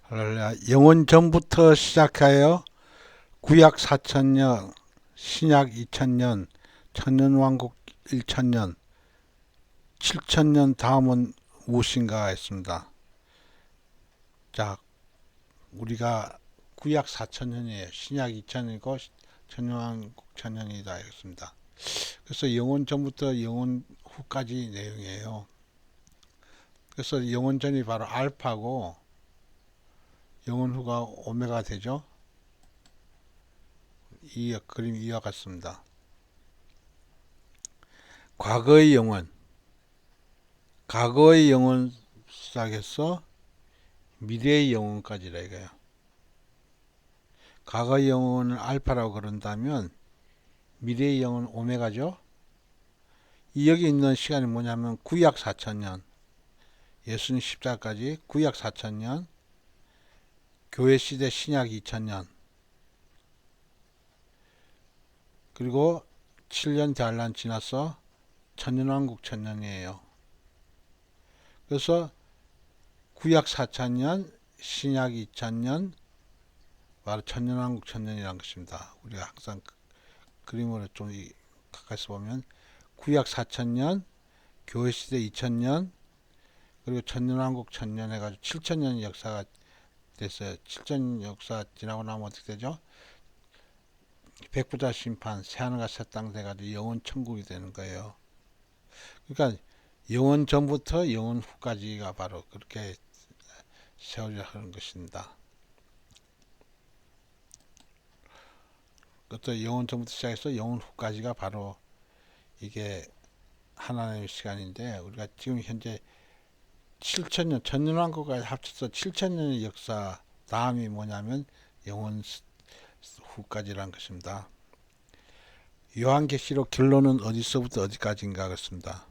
할렐루야. 영원 전부터 시작하여 구약 4천년, 신약 2000년, 천년왕국 1000년, 7000년 다음은 무엇인가 했습니다. 자, 우리가 구약 4천년이에요. 신약 2000년이고 천년왕국 1000년이다 했습니다. 그래서 영원 전부터 영원 후까지 내용이에요. 그래서 영원 전이 바로 알파고 영원 후가 오메가 되죠. 이 그림 이와 같습니다. 과거의 영혼 시작해서 미래의 영혼까지라 이거예요. 과거의 영혼을 알파라고 그런다면 미래의 영혼 오메가죠. 이 여기 있는 시간이 뭐냐면 구약 4천년, 예수님 십자가까지 구약 4천년, 교회 시대 신약 2000년, 그리고 7년 대환란 지나서 천년왕국 1000년이에요. 그래서 구약 4천년, 신약 2000년, 바로 천년왕국 1000년이라는 것입니다. 우리가 항상 그림으로 좀 가까이서 보면 구약 4천년, 교회 시대 2000년, 그리고 천년왕국 1000년 해가지고 7000년 역사가 됐어요. 7000년 역사 지나고 나면 어떻게 되죠? 백부자 심판, 새하늘과 새 땅 돼가지고 영원 천국이 되는 거예요. 그러니까 영원 전부터 영원 후까지가 바로 그렇게 세워져 하는 것입니다. 그것도 영원 전부터 시작해서 영원 후까지가 바로 이게 하나님의 시간인데, 우리가 지금 현재 7000년, 천년왕국까지 합쳐서 7000년의 역사 다음이 뭐냐면 영원 후까지라는 것입니다. 요한계시록 결론은 어디서부터 어디까지인가 그렇습니다.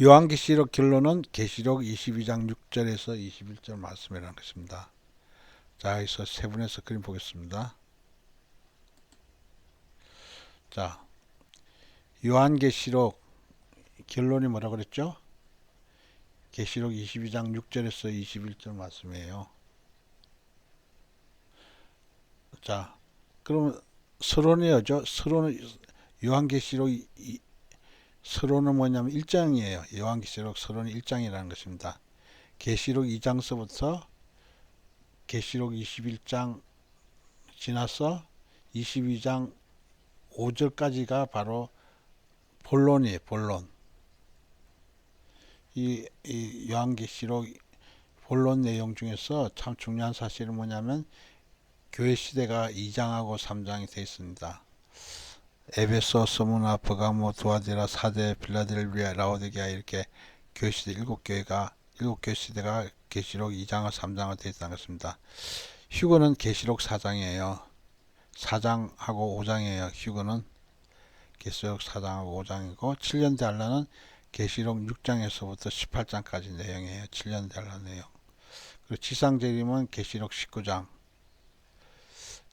요한계시록 결론은 계시록 22장 6절에서 21절 말씀이라는 것입니다. 자, 여기서 세분해서 그림 보겠습니다. 자, 요한계시록 결론이 뭐라 그랬죠? 계시록 22장 6절에서 21절 말씀이에요. 자, 그러면 서론이죠. 서론은 요한계시록 서론은 뭐냐면 1장이에요. 요한계시록 서론이 1장이라는 것입니다. 계시록 2장서부터 계시록 21장 지나서 22장 5절까지가 바로 본론이에요. 본론. 이 요한계시록 본론 내용 중에서 참 중요한 사실은 뭐냐면 교회 시대가 2장하고 3장이 되어 있습니다. 에베소, 스무나, 버가모, 두아디라, 사데, 빌라델비아, 라오디게아 이렇게 교회 시대 7교회 시대가 계시록 2장과 3장으로 되어 있다는 것입니다. 휴거는 계시록 4장이에요. 4장하고 5장이에요. 휴거는 계시록 4장하고 5장이고 7년 대환란은 계시록 6장에서부터 18장까지 내용이에요. 7년 대환란 내용. 그리고 지상재림은 계시록 19장,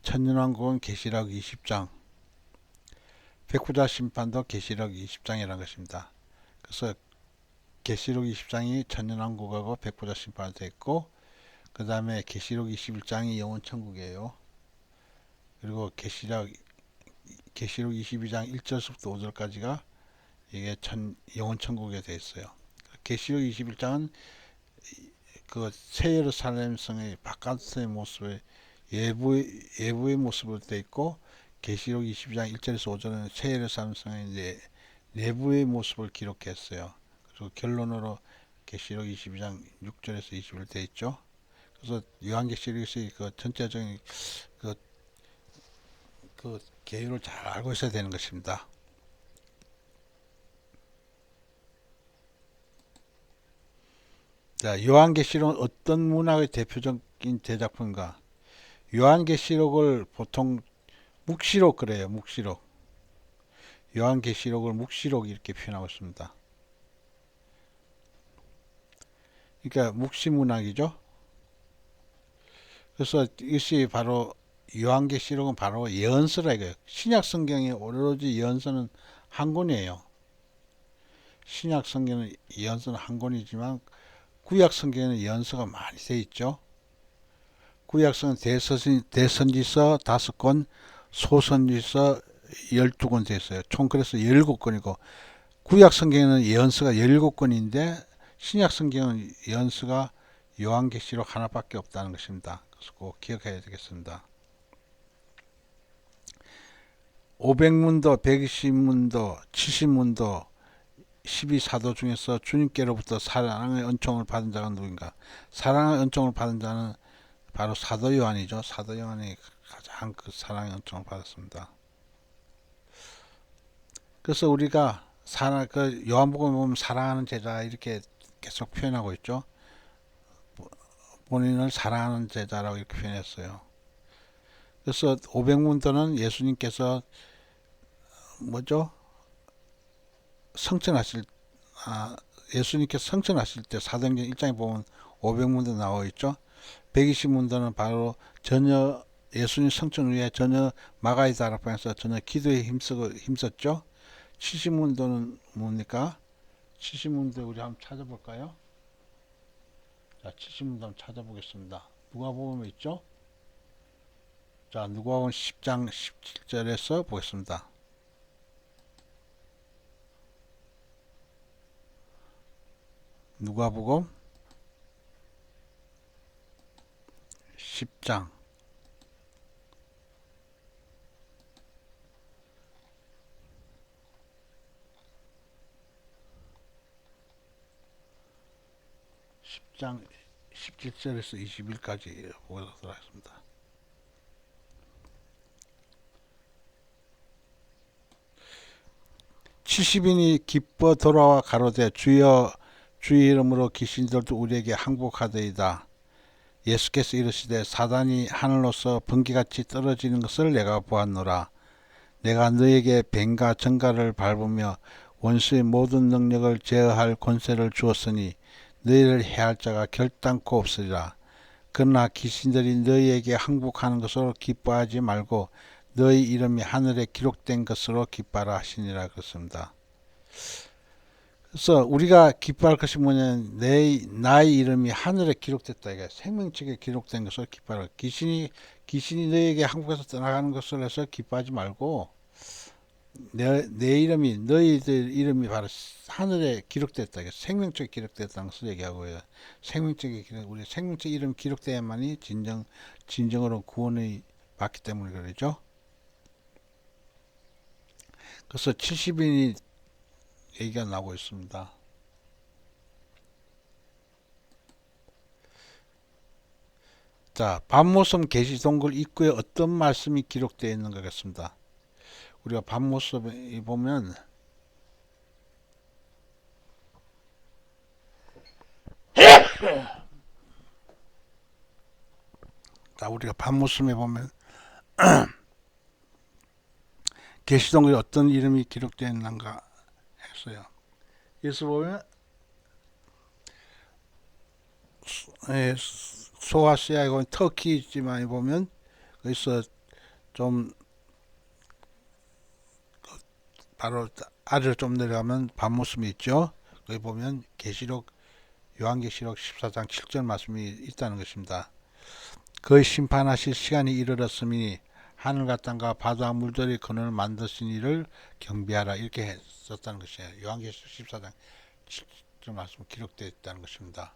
천년왕국은 계시록 20장, 백부자 심판도 계시록 20장이라는 것입니다. 그래서 계시록 20장이 천년왕국하고 백부자 심판이 되어 있고, 그 다음에 계시록 21장이 영원천국이에요. 그리고 계시록 22장 1절부터 5절까지가 이게 영원천국에 되어 있어요. 계시록 21장은 그 새 예루살렘 성의 바깥의 모습의 외부의 모습으로 되어 있고, 계시록 22장 1절에서 5절은 새 예루살렘 성의 내부의 모습을 기록했어요. 그리고 결론으로 계시록 22장 6절에서 20절 되어 있죠. 그래서 요한계시록의 그 전체적인 그 계율을 잘 알고 있어야 되는 것입니다. 자, 요한계시록은 어떤 문학의 대표적인 대작품인가? 요한계시록을 보통 묵시록 그래요. 묵시록. 요한계시록을 묵시록 이렇게 표현하고 있습니다. 그러니까 묵시문학이죠. 그래서 이것이 바로 요한계시록은 바로 예언서라 이거예요. 신약 성경에 오로지 예언서는 한 권이에요. 신약 성경은 예언서는 한 권이지만 구약 성경에는 예언서가 많이 돼 있죠. 구약성은 대선지서 5권, 소선지서 12권 돼 있어요. 총 그래서 17권이고 구약 성경에는 예언서가 17권인데 신약 성경은 예언서가 요한계시록 하나밖에 없다는 것입니다. 그래서 꼭 기억해야 되겠습니다. 500문도, 120문도, 70문도, 12사도 중에서 주님께로부터 사랑의 은총을 받은 자가 누구인가? 사랑의 은총을 받은 자는 바로 사도 요한이죠. 사도 요한이 가장 그 사랑의 은총을 받았습니다. 그래서 우리가 그 요한복음에 보면 사랑하는 제자 이렇게 계속 표현하고 있죠. 본인을 사랑하는 제자라고 이렇게 표현했어요. 그래서 500문도는 예수님께서 뭐죠? 성천하실 예수님께서 성천하실 때 사도행전 1장에 보면 500문도 나와 있죠. 120문도는 바로 전혀 예수님 성천 후에 전혀 마가의 다락방에서 전혀 기도에 힘썼죠. 70문도는 뭡니까? 70문도 우리 한번 찾아볼까요? 자, 70문도 한번 찾아보겠습니다. 누가복음에 있죠? 자, 누가복음 10장 17절에서 보겠습니다. 누가복음 10장 17절에서 20일까지 보도록 하겠습니다. 칠십인이 기뻐 돌아와 가로되 주여 주의 이름으로 귀신들도 우리에게 항복하더이다. 예수께서 이르시되 사단이 하늘로서 번개같이 떨어지는 것을 내가 보았노라. 내가 너에게 뱀과 정갈을 밟으며 원수의 모든 능력을 제어할 권세를 주었으니 너희를 해할 자가 결단코 없으리라. 그러나 귀신들이 너희에게 항복하는 것으로 기뻐하지 말고 너희 이름이 하늘에 기록된 것으로 기뻐하라 하시니라. 그렇습니다. 그래서 우리가 기뻐할 것이 뭐냐면 나의 이름이 하늘에 기록됐다. 이게 생명책에 기록된 것을 기뻐하라. 귀신이 너희에게 항복해서 떠나가는 것을 해서 기뻐하지 말고 내 이름이 너희들 이름이 바로 하늘에 기록됐다. 생명책에 기록됐다는 것을 얘기하고요. 우리 생명책 이름 기록돼야만이 진정으로 구원을 받기 때문에 그러죠. 그래서 70인이 얘기가 나오고 있습니다. 자, 밤모섬 계시동굴 입구에 어떤 말씀이 기록되어 있는 것 같습니다. 우리가 밤모섬에 보면 우리가 밤모섬에 보면 계시동굴에 어떤 이름이 기록되어 있는가 했어요. 여기서 보면 소아시아이고 터키지만 보면 거기서 좀 바로 아래로 좀 내려가면 밤모습이 있죠. 거기 보면 요한계시록 14장 7절 말씀이 있다는 것입니다. 그의 심판하실 시간이 이르렀으니 하늘과 땅과 바다와 물들이 그늘을 만드신 이를 경배하라 이렇게 썼다는 것이에요. 요한계시록 14장 7절 말씀 기록되어 있다는 것입니다.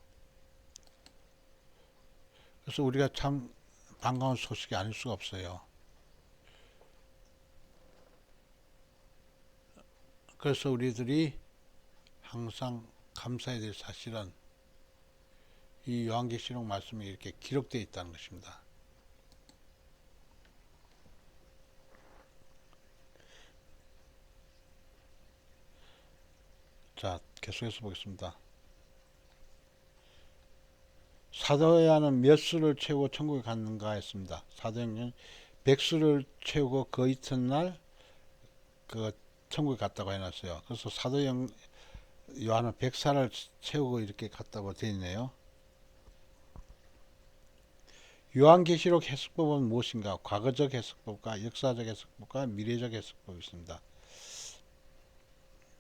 그래서 우리가 참 반가운 소식이 아닐 수가 없어요. 그래서 우리들이 항상 감사해야 될 사실은 이 요한계시록 말씀이 이렇게 기록되어 있다는 것입니다. 자, 계속해서 보겠습니다. 사도야는 몇 수를 채우고 천국에 갔는가 했습니다. 사도행전 100수를 채우고 그 이튿날 그 천국에 갔다고 해놨어요. 그래서 요한은 100사를 채우고 이렇게 갔다고 되어 있네요. 요한계시록 해석법은 무엇인가? 과거적 해석법과 역사적 해석법과 미래적 해석법이 있습니다.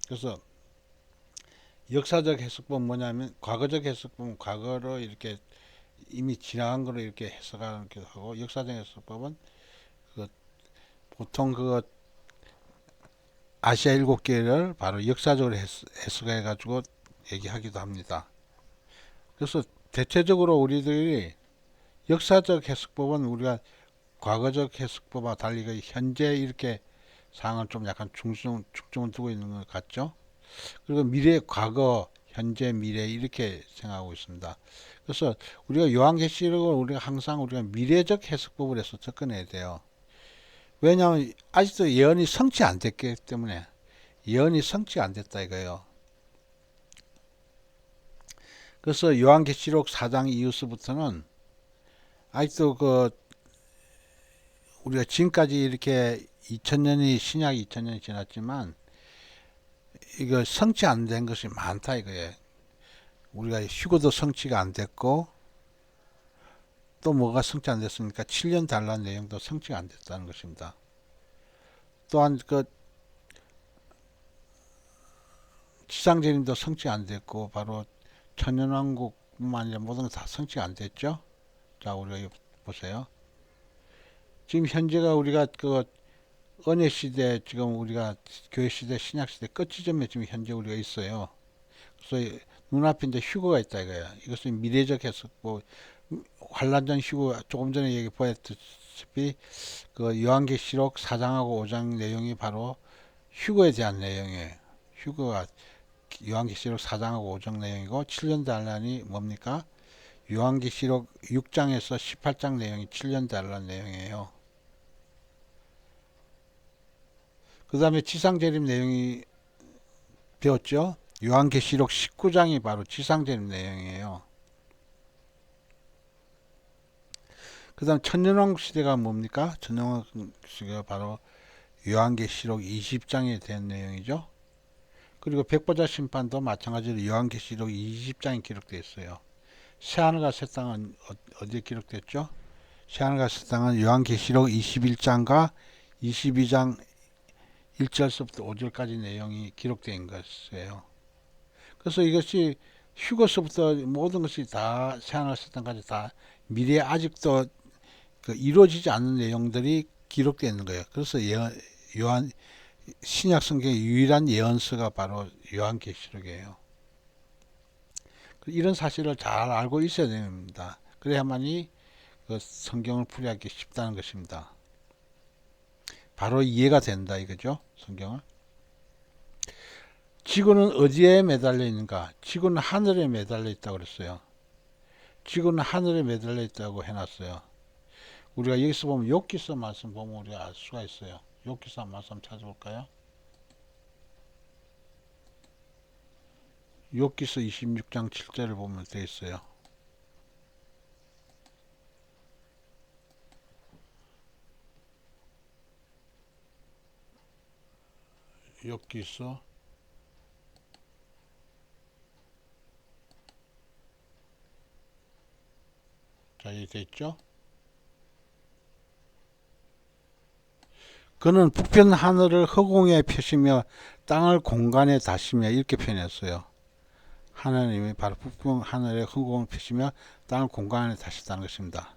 그래서 역사적 해석법은 뭐냐면, 과거적 해석법은 과거로 이렇게 이미 지나간 거로 이렇게 해석하기도 하고, 역사적 해석법은 그 보통 그 아시아 일곱 개를 바로 역사적으로 해석해 가지고 얘기하기도 합니다. 그래서 대체적으로 우리들이 역사적 해석법은 우리가 과거적 해석법과 달리 그 현재 이렇게 상황을 좀 약간 중점을 두고 있는 것 같죠. 그리고 미래, 과거, 현재, 미래 이렇게 생각하고 있습니다. 그래서 우리가 요한계시록을 우리가 항상 우리가 미래적 해석법을 해서 접근해야 돼요. 왜냐하면 아직도 예언이 성취 안 됐기 때문에. 예언이 성취가 안 됐다 이거예요. 그래서 요한계시록 4장 이후서부터는 아직도 그 우리가 지금까지 이렇게 2000년이 신약 2000년이 지났지만 이거 성취 안 된 것이 많다 이거예요. 우리가 휴거도 성취가 안 됐고 또 뭐가 성취 안 됐습니까? 7년 단란 내용도 성취가 안 됐다는 것입니다. 또한 그 지상재림도 성취 안 됐고 바로 천년왕국뿐만 아니라 모든 게 다 성취가 안 됐죠. 자, 우리가 보세요. 지금 현재가 우리가 그 은혜 시대, 지금 우리가 교회 시대, 신약 시대 끝 지점에 지금 현재 우리가 있어요. 그래서 눈앞에 이제 휴거가 있다 이거야. 이것은 미래적 해석, 뭐 환란 전 휴거, 조금 전에 얘기 보였다시피 그 요한계시록 4장하고 5장 내용이 바로 휴거에 대한 내용이에요. 휴거가 요한계시록 4장하고 5장 내용이고 7년 단란이 뭡니까? 요한계시록 6장에서 18장 내용이 7년 단란 내용이에요. 그 다음에 지상재림 내용이 배웠죠. 요한계시록 19장이 바로 지상재림 내용이에요. 그 다음 천년왕국 시대가 뭡니까? 천년왕국 시대가 바로 요한계시록 20장에 대한 내용이죠. 그리고 백보자 심판도 마찬가지로 요한계시록 20장이 기록되어 있어요. 새하늘과 새 땅은 어디에 기록됐죠? 새하늘과 새 땅은 요한계시록 21장과 22장 1절서부터 5절까지 내용이 기록된 것이에요. 그래서 이것이 휴거서부터 모든 것이 다 새하늘과 새 땅까지 다 미래에 아직도 그 이루어지지 않은 내용들이 기록되어 있는 거예요. 그래서 요한 신약 성경의 유일한 예언서가 바로 요한계시록이에요. 이런 사실을 잘 알고 있어야 됩니다. 그래야만이 그 성경을 풀이하기 쉽다는 것입니다. 바로 이해가 된다 이거죠. 성경을. 지구는 어디에 매달려 있는가? 지구는 하늘에 매달려 있다고 그랬어요. 지구는 하늘에 매달려 있다고 해놨어요. 우리가 여기서 보면 욥기서 말씀 보면 우리가 알 수가 있어요. 욥기서 말씀 찾아볼까요? 욥기서 26장 7절을 보면 되어 있어요. 욥기서 자, 이게 됐죠? 그는 북편 하늘을 허공에 펴시며 땅을 공간에 다시며 이렇게 표현했어요. 하나님이 바로 북편 하늘에 허공을 펴시며 땅을 공간에 다셨다는 것입니다.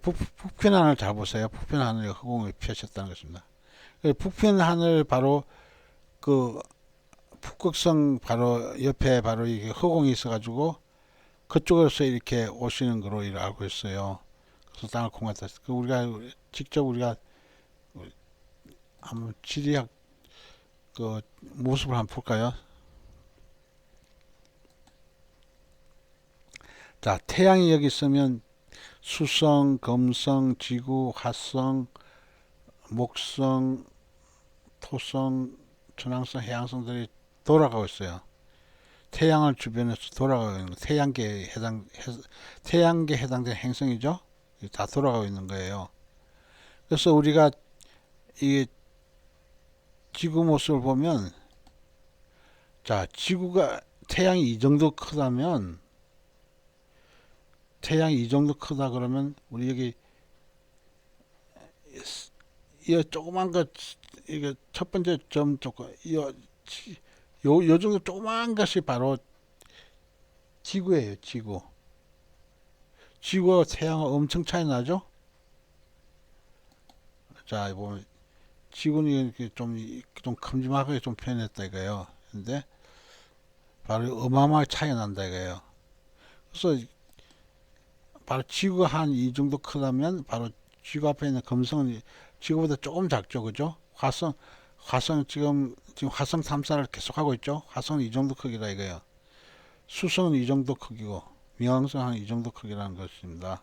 북편 하늘 잘 보세요. 북편 하늘에 허공을 펴셨다는 것입니다. 북편 하늘 바로 그 북극성 바로 옆에 바로 이게 허공이 있어가지고 그쪽에서 이렇게 오시는 거로 알고 있어요. 그래서 땅을 공간에 다셨. 우리가 직접 우리가 한번 지리학 그 모습을 한번 볼까요? 자, 태양이 여기 있으면 수성, 금성, 지구, 화성, 목성, 토성, 천왕성, 해왕성들이 돌아가고 있어요. 태양을 주변에서 돌아가고 있는 태양계에 해당되는 행성이죠. 다 돌아가고 있는 거예요. 그래서 우리가 이 지구 모습을 보면 자, 지구가 태양이 이 정도 크다면 태양이 이 정도 크다 그러면 우리 여기 이 조그만 거 이게 첫 번째 점 조금 요 정도 조그만 것이 바로 지구예요, 지구. 지구와 태양은 엄청 차이 나죠? 자, 보면 지구는 이렇게 좀 큼지막하게 좀 표현했다 이거예요. 근데 바로 어마어마하게 차이가 난다 이거예요. 그래서 바로 지구가 한 이 정도 크다면 바로 지구 앞에 있는 금성은 지구보다 조금 작죠, 그죠? 화성 지금 화성 탐사를 계속하고 있죠. 화성은 이 정도 크기다 이거예요. 수성은 이 정도 크기고冥왕성 한 이 정도 크기라는 것입니다.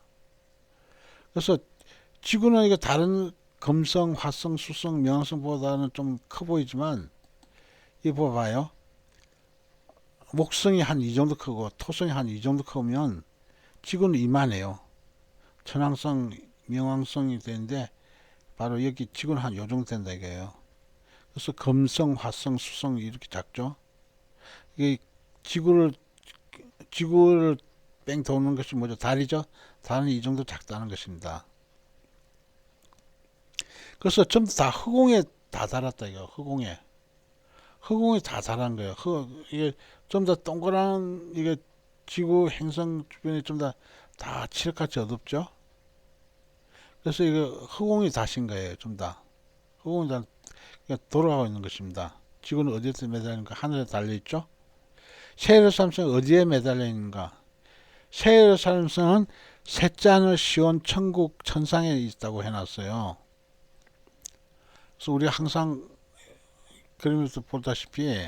그래서 지구는 이거 다른 금성, 화성, 수성,冥왕성보다는 좀 커 보이지만 이 봐봐요. 목성이 한 이 정도 크고 토성이 한 이 정도 크면 지구는 이만해요. 천왕성,冥왕성이 되는데 바로 여기 지구는 한 요 정도 된다 이거예요. 그래서 금성, 화성, 수성 이렇게 작죠. 이게 지구를 뺑 도는 것이 뭐죠? 달이죠. 달은 이 정도 작다는 것입니다. 그래서 전부 다 흑공에 다 달았다 이거. 흑공에 다 달한 거예요. 이게 좀 더 동그란 이게 지구 행성 주변에 좀 다 칠흑같이 어둡죠. 그래서 이거 흑공이 다신 거예요. 좀 다. 흑공이 다 돌아가고 있는 것입니다. 지구는 어디에 매달리는가? 하늘에 달려 있죠. 세계로삼성은 어디에 매달려 있는가? 세계로삼성은 셋째 하늘 시온 천국 천상에 있다고 해놨어요. 그래서 우리가 항상 그림에서 보다시피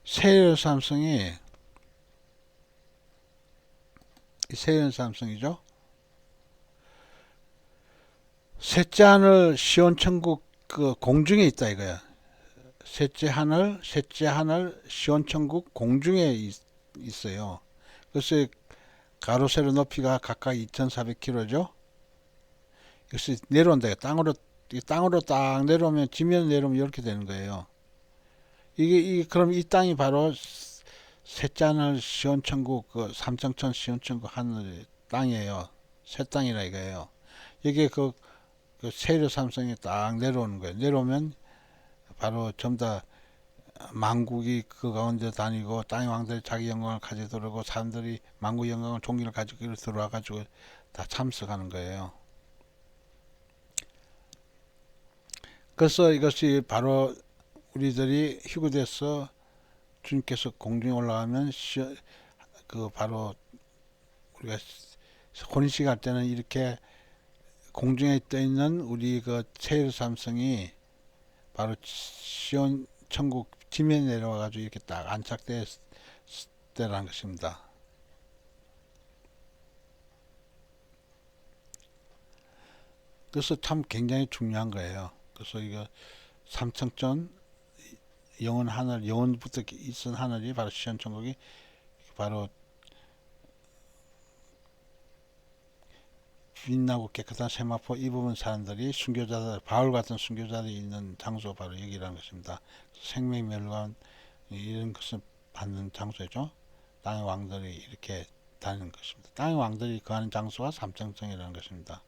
세계로삼성이 세계로삼성이죠. 셋째 하늘 시온 천국 그 공중에 있다 이거야. 셋째 하늘 시온 천국 공중에 있어요. 그래서 가로 세로 높이가 각각 2,400km죠. 역시 내려온다. 땅으로 딱 내려오면 지면 내려오면 이렇게 되는 거예요. 그럼 이 땅이 바로 셋째 하늘 시온천국 그 삼청천 시온천국 하늘 땅이에요. 새 땅이라 이거예요. 여기에 그 세력 삼성이 딱 내려오는 거예요. 내려오면 바로 전부 다 만국이 그 가운데 다니고 땅의 왕들이 자기 영광을 가지도록 사람들이 만국 영광을 종기를 가지고 들어와 가지고 다 참석하는 거예요. 그래서 이것이 바로 우리들이 휴거돼서 주님께서 공중에 올라가면 그 바로 우리가 혼인식 할 때는 이렇게 공중에 떠 있는 우리 그 세일 삼성이 바로 시온 천국 지면에 내려와 가지고 이렇게 딱 안착되라는 것입니다. 그래서 참 굉장히 중요한 거예요. 그래서 이거 삼청천 영원 하늘, 영원부터 있은 하늘이 바로 시온 천국이 바로 빛나고 깨끗한 세마포 입은 사람들이 순교자들, 바울 같은 순교자들이 있는 장소 바로 여기라는 것입니다. 생명 멸관 이런 것을 받는 장소죠. 땅의 왕들이 이렇게 다니는 것입니다. 땅의 왕들이 거하는 장소가 삼청천이라는 것입니다.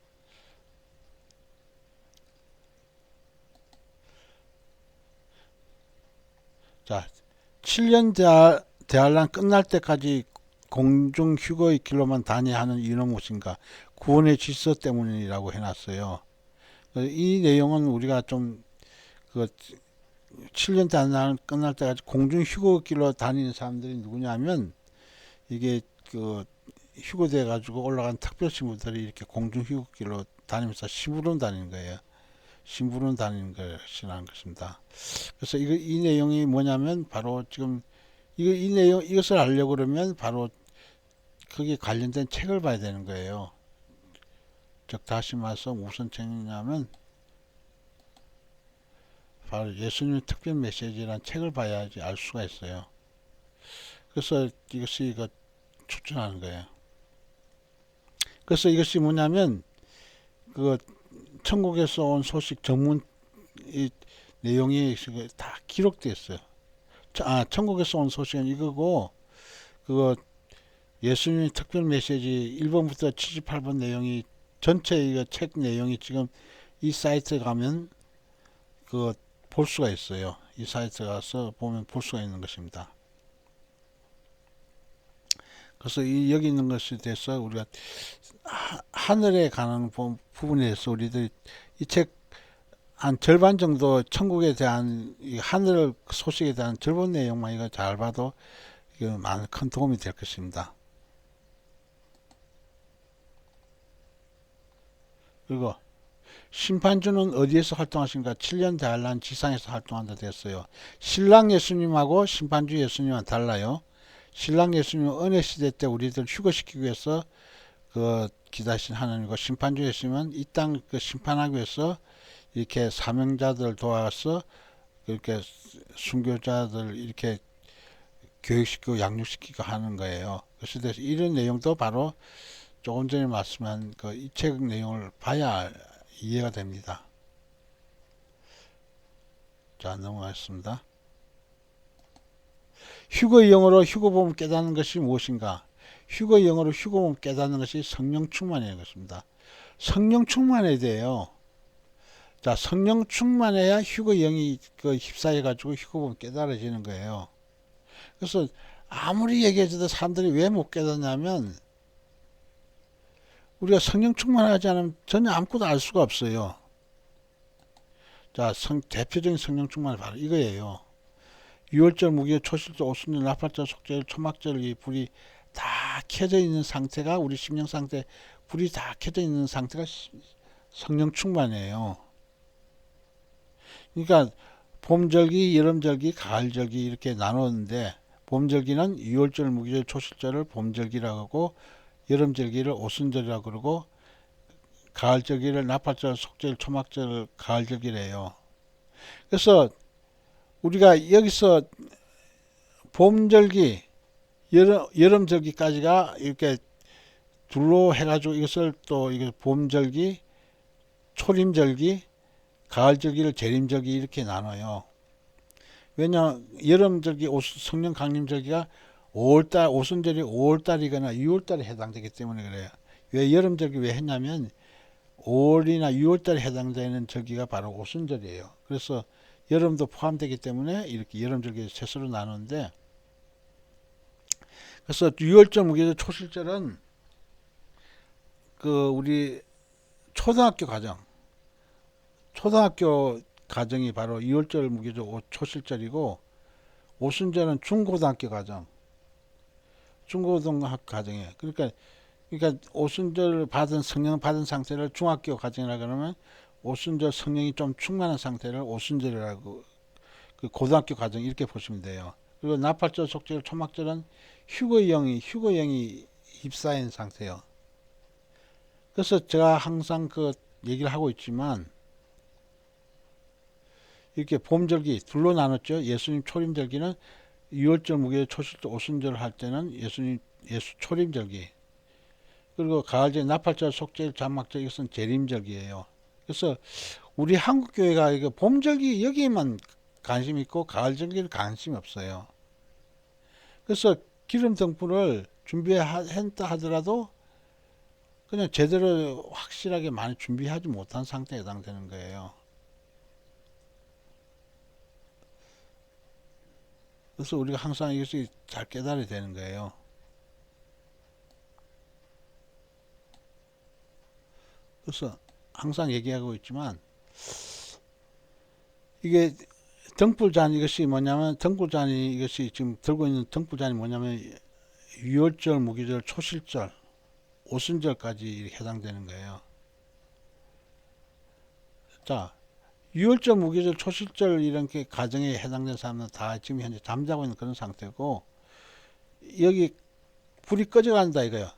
자, 7년 대환란 끝날 때까지 공중 휴거의 길로만 다니하는 이유는 무엇인가? 구원의 질서 때문이라고 해놨어요. 이 내용은 우리가 좀 그 7년 대환란 끝날 때까지 공중 휴거길로 다니는 사람들이 누구냐면 이게 그 휴거돼 가지고 올라간 특별 신부들이 이렇게 공중 휴거길로 다니면서 심부름 다니는 거예요. 심부름 다니는 것이라는 것입니다. 그래서 이 내용이 뭐냐면 바로 지금 이것을 알려고 그러면 바로 거기에 관련된 책을 봐야 되는 거예요. 즉 다시 말해서 무슨 책이냐면 바로 예수님의 특별 메시지라는 책을 봐야지 알 수가 있어요. 그래서 이것이 추천하는 거예요. 그래서 이것이 뭐냐면 그 천국에서 온 소식 전문 이 내용이 다 기록되어 있어요. 천국에서 온 소식은 이거고 그거 예수님의 특별 메시지 1번부터 78번 내용이 전체 이거 책 내용이 지금 이 사이트에 가면 그 볼 수가 있어요. 이 사이트에 가서 보면 볼 수가 있는 것입니다. 그래서 여기 있는 것에 대해서 우리가 하늘에 관한 부분에 대해서 우리들이 이 책 한 절반 정도 천국에 대한 이 하늘 소식에 대한 절반 내용만 이거 잘 봐도 이거 많은 큰 도움이 될 것입니다. 그리고 심판주는 어디에서 활동하신가? 7년 대환란 지상에서 활동한다 됐어요. 신랑 예수님하고 심판주 예수님은 달라요. 신랑 예수님은 은혜 시대 때 우리들 휴거시키기 위해서 그 기다신 하나님이고, 심판주 예수님은 이 땅 그 심판하기 위해서 이렇게 사명자들 도와서 이렇게 순교자들 이렇게 교육시키고 양육시키고 하는 거예요. 그래서 이런 내용도 바로 조금 전에 말씀한 그 이 책 내용을 봐야 이해가 됩니다. 자, 넘어가겠습니다. 휴거의 영어로 휴거보면 깨닫는 것이 무엇인가? 휴거의 영어로 휴거보면 깨닫는 것이 성령 충만의 것입니다. 성령 충만해야 돼요. 자, 성령 충만해야 휴거 영이 그 휩싸여 가지고 휴거 보면 깨달아지는 거예요. 그래서 아무리 얘기해줘도 사람들이 왜 못 깨닫냐면 우리가 성령 충만하지 않으면 전혀 아무것도 알 수가 없어요. 자, 대표적인 성령 충만이 바로 이거예요. 유월절, 무기절, 초실절, 오순절, 나팔절, 속절, 초막절 이 불이 다 켜져 있는 상태가 우리 심령 상태, 불이 다 켜져 있는 상태가 성령 충만이에요. 그러니까 봄절기, 여름절기, 가을절기 이렇게 나누었는데, 봄절기는 유월절, 무기절, 초실절을 봄절기라고 하고, 여름절기를 오순절이라고 그러고, 가을절기를 나팔절, 속절, 초막절을 가을절기래요. 그래서 우리가 여기서 봄절기, 여름절기까지가 이렇게 둘로 해가지고 이것을 또 이게 봄절기, 초림절기, 가을절기를 재림절기 이렇게 나눠요. 왜냐 여름절기 성령 강림절기가 5월달 오순절이 5월달이거나 6월달에 해당되기 때문에 그래요. 왜 여름절기 왜 했냐면 5월이나 6월달에 해당되는 절기가 바로 오순절이에요. 그래서 여름도 포함되기 때문에 이렇게 여름절기 셋으로 나누는데, 그래서 6월절, 무기절, 초실절은 그 우리 초등학교 가정이 바로 2월절, 무기절, 초실절이고, 오순절은 중고등학교 가정이에요. 그러니까 오순절 성령 받은 상태를 중학교 가정이라 그러면 오순절 성령이 좀 충만한 상태를 오순절이라고, 그 고등학교 가정 이렇게 보시면 돼요. 그리고 나팔절, 속절, 초막절은 휴거영이 입사인 상태예요. 그래서 제가 항상 그 얘기를 하고 있지만, 이렇게 봄절기 둘로 나눴죠. 예수님 초림절기는 6월절, 무교절, 초실절, 오순절 할 때는 예수 초림절기. 그리고 가을절, 나팔절, 속절, 잠막절 이것은 재림절기예요. 그래서 우리 한국 교회가 이거 봄절기 여기에만 관심 있고 가을절기를 관심이 없어요. 그래서 기름 등불을 준비했다 하더라도 그냥 제대로 확실하게 많이 준비하지 못한 상태에 해당되는 거예요. 그래서 우리가 항상 이것이 잘 깨달아야 되는 거예요. 그래서 항상 얘기하고 있지만, 이게 등불잔 이것이 뭐냐면, 이것이 지금 들고 있는 등불잔이 뭐냐면 6월절, 무기절, 초실절, 오순절까지 해당되는 거예요. 자, 6월절, 무기절, 초실절 이렇게 가정에 해당되는 사람은 다 지금 현재 잠자고 있는 그런 상태고, 여기 불이 꺼져간다 이거요.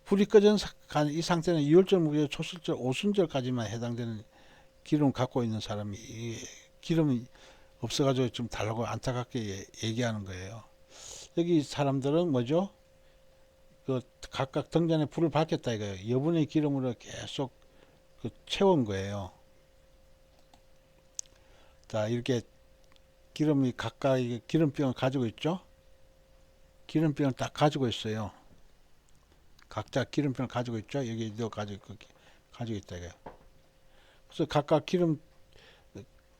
불이 꺼진 이 상태는 2월절, 무기절, 초실절, 오순절까지만 해당되는 기름을 갖고 있는 사람이, 기름이 없어가지고 좀 달라고 안타깝게 얘기하는 거예요. 여기 사람들은 뭐죠? 그 각각 등잔에 불을 밝혔다 이거예요. 여분의 기름으로 계속 그 채운 거예요. 자, 이렇게 기름이 각각 기름병을 가지고 있죠? 기름병을 딱 가지고 있어요. 각자 기름병을 가지고 있죠? 여기도 가지고 있다 이거예요. 그래서 각각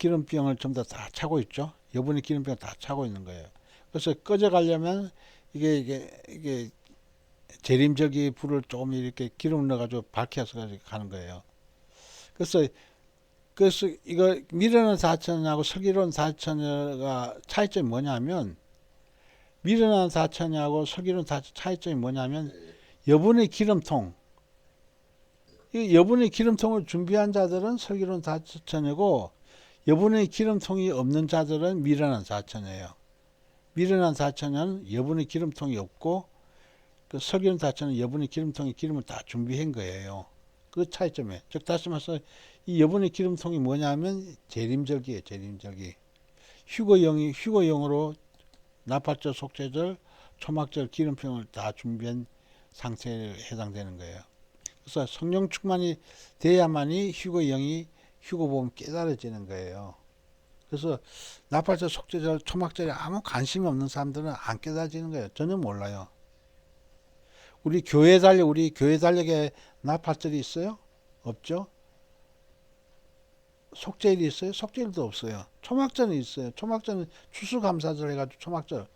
기름병을 전부 다 차고 있죠. 여분의 기름병을 다 차고 있는 거예요. 그래서 꺼져 가려면 이게 재림절기 불을 조금 이렇게 기름 넣어가지고 밝혀서 가는 거예요. 그래서 이거 미르는 사천하고 슬기로운 사천가 차이점이 뭐냐면, 미르는 사천하고 슬기로운 사천 차이점이 뭐냐면 여분의 기름통, 이 여분의 기름통을 준비한 자들은 슬기로운 사천이고, 여분의 기름통이 없는 자들은 미련한 사천이에요. 미련한 사천은 여분의 기름통이 없고, 그 슬기로운 사천은 여분의 기름통이 기름을 다 준비한 거예요. 그 차이점이에요. 즉 다시 말해서 이 여분의 기름통이 뭐냐면 재림절기예요. 재림절기. 휴거용으로 나팔절, 속죄절, 초막절 기름병을 다 준비한 상태에 해당되는 거예요. 그래서 성령 충만이 돼야만이 휴거보험 깨달아지는 거예요. 그래서 나팔절, 속죄절, 초막절에 아무 관심이 없는 사람들은 안 깨달아지는 거예요. 전혀 몰라요. 우리 교회 달력에 나팔절이 있어요? 없죠? 속죄일이 있어요? 속죄일도 없어요. 초막절은 있어요. 초막절은 추수감사절 해가지고 초막절.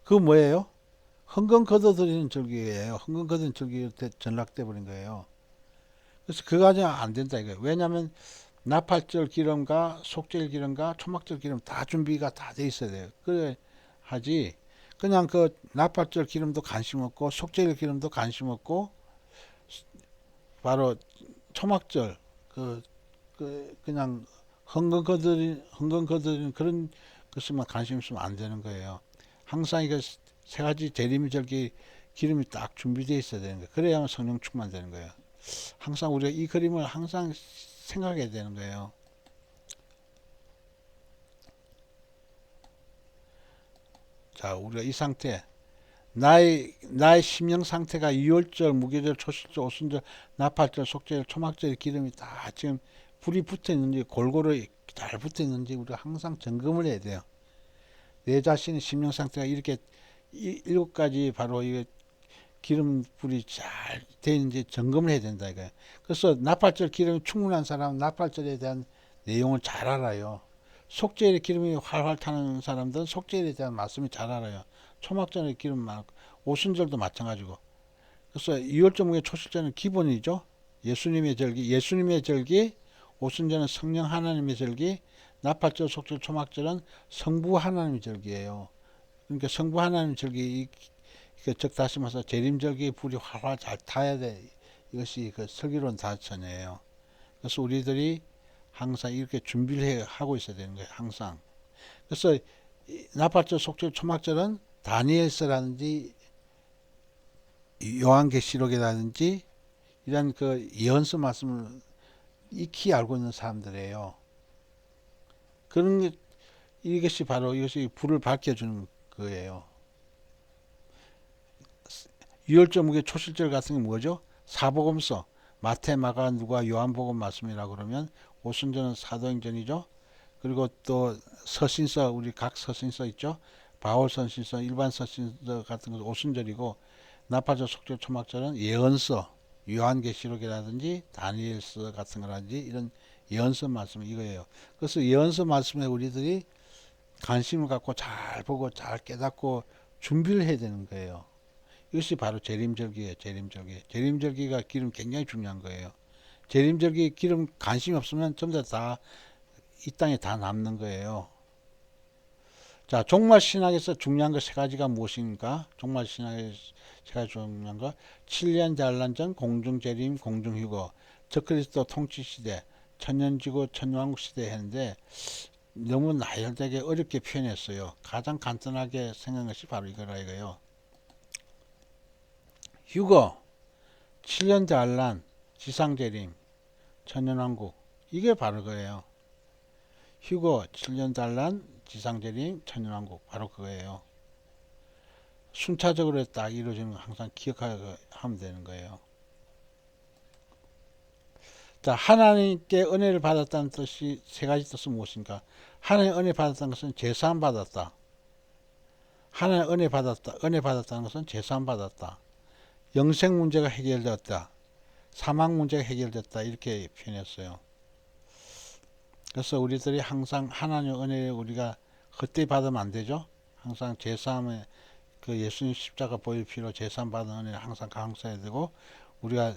그거 뭐예요? 헌금 걷어들이는 절기예요. 헌금 걷어들이는 절기가 전락돼 버린 거예요. 그래서 그거 가지고 안 된다 이거예요. 왜냐하면 나팔절 기름과 속죄일 기름과 초막절 기름 다 준비가 다 돼 있어야 돼요. 그래 하지. 그냥 그 나팔절 기름도 관심 없고 속죄일 기름도 관심 없고 바로 초막절 그냥 헌금 거두는 그런 것만 관심 있으면 안 되는 거예요. 항상 이거 세 가지 재림절기 기름이 딱 준비되어 있어야 되는 거예요. 그래야만 성령 충만되는 거예요. 항상 우리가 이 그림을 항상 생각해야 되는 거예요. 자, 우리가 이 상태, 나의 심령 상태가 유월절, 무교절, 초실절, 오순절, 나팔절, 속죄절, 초막절 기름이 다 지금 불이 붙어 있는지 골고루 잘 붙어 있는지 우리가 항상 점검을 해야 돼요. 내 자신의 심령 상태가 이렇게 7가지 바로 이 기름 불이 잘 되어 있는지 점검을 해야 된다 이거예요. 그래서 나팔절 기름이 충분한 사람은 나팔절에 대한 내용을 잘 알아요. 속죄일의 기름이 활활 타는 사람들은 속죄일에 대한 말씀이 잘 알아요. 초막절의 기름 많고 오순절도 마찬가지고. 그래서 유월절 초실절은 기본이죠. 예수님의 절기, 오순절은 성령 하나님의 절기, 나팔절, 속절, 초막절은 성부 하나님의 절기예요. 그러니까 성부 하나님의 절기, 즉 다시 말해서 재림절기 불이 활활 잘 타야 돼. 이것이 그 슬기로운 사천이에요. 그래서 우리들이 항상 이렇게 준비를 하고 있어야 되는 거예요. 항상. 그래서 나팔절, 속절, 초막절은 다니엘서라든지 요한계시록이라든지 이런 그 예언서 말씀을 익히 알고 있는 사람들이에요. 그런 게 이것이 바로 이것이 불을 밝혀주는 거예요. 유월절 무교 초실절 같은 게 뭐죠? 사복음서 마태, 마가, 누가, 요한복음 말씀이라 그러면 오순절은 사도행전이죠. 그리고 또 서신서 우리 각 서신서 있죠. 바울 서신서, 일반 서신서 같은 건 오순절이고 나팔절, 속절, 초막절은 예언서, 요한계시록이라든지 다니엘서 같은 거라든지 이런 예언서 말씀 이거예요. 그래서 예언서 말씀에 우리들이 관심을 갖고 잘 보고 잘 깨닫고 준비를 해야 되는 거예요. 이것이 바로 재림절기예요. 재림절기가 기름 굉장히 중요한 거예요. 재림절기 기름 관심이 없으면 전부 다 이 땅에 다 남는 거예요. 자, 종말신학에서 중요한 거 세 가지가 무엇입니까? 종말신학에서 세 가지 중요한 거 7년 잔란전, 공중재림, 공중휴거, 적그리스도 통치시대, 천년지구, 천년왕국시대 했는데 너무 나열되게 어렵게 표현했어요. 가장 간단하게 생각한 것이 바로 이거라 이거예요. 휴거, 7년 잔란, 지상재림, 천년왕국 이게 바로 그거예요. 휴거, 7년 잔란, 지상재림, 천년왕국 바로 그거예요. 순차적으로 딱 이루어지는 거 항상 기억하면 되는 거예요. 자, 하나님께 은혜를 받았다는 뜻이 세 가지 뜻은 무엇인가? 하나님 은혜 받았다는 것은 제사함 받았다. 하나님 은혜 받았다는 것은 제사함 받았다. 영생 문제가 해결되었다. 사망 문제가 해결됐다. 이렇게 표현했어요. 그래서 우리들이 항상 하나님의 은혜를 우리가 헛되이 받으면 안 되죠. 항상 제3의 그 예수님 십자가 보일 피로 제3 받은 은혜를 항상 강조해야 되고, 우리가